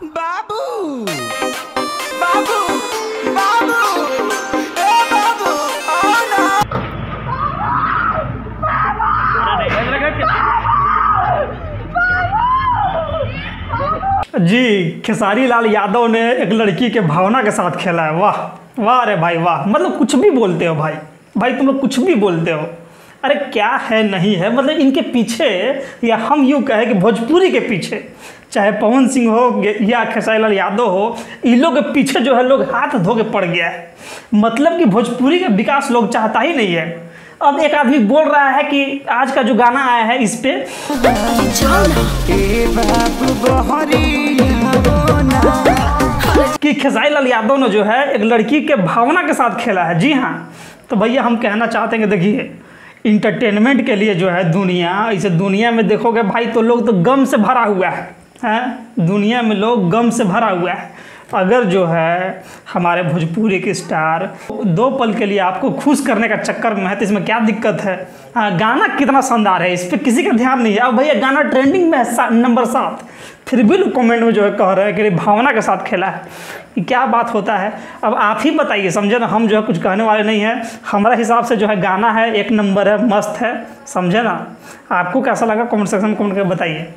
बाबू बाबू बाबू ए बाबू आओ ना। जी खेसारी लाल यादव ने एक लड़की के भावना के साथ खेला है। वाह वाह, अरे भाई वाह, मतलब कुछ भी बोलते हो भाई, भाई तुम लोग कुछ भी बोलते हो। अरे क्या है नहीं है, मतलब इनके पीछे, या हम यूँ कहें कि भोजपुरी के पीछे, चाहे पवन सिंह हो या खेसारी लाल यादव हो, इन लोग के पीछे जो है लोग हाथ धो के पड़ गया है। मतलब कि भोजपुरी का विकास लोग चाहता ही नहीं है। अब एक आदमी बोल रहा है कि आज का जो गाना आया है इस पे कि खेसारी लाल यादव ने जो है एक लड़की के भावना के साथ खेला है। जी हाँ, तो भैया हम कहना चाहते हैं कि देखिए, इंटरटेनमेंट के लिए जो है दुनिया, इसे दुनिया में देखोगे भाई तो लोग तो गम से भरा हुआ है, दुनिया में लोग गम से भरा हुआ है। अगर जो है हमारे भोजपुरी के स्टार दो पल के लिए आपको खुश करने का चक्कर में है तो इसमें क्या दिक्कत है। हाँ, गाना कितना शानदार है, इस पर किसी का ध्यान नहीं है। अब भैया गाना ट्रेंडिंग में है नंबर 7, फिर भी लोग कमेंट में जो है कह रहे हैं कि भावना के साथ खेला है। ये क्या बात होता है, अब आप ही बताइए, समझे ना। हम जो है कुछ कहने वाले नहीं हैं। हमारा हिसाब से जो है गाना है एक नंबर है, मस्त है, समझे ना। आपको कैसा लगा कमेंट सेक्शन में कमेंट करके बताइए।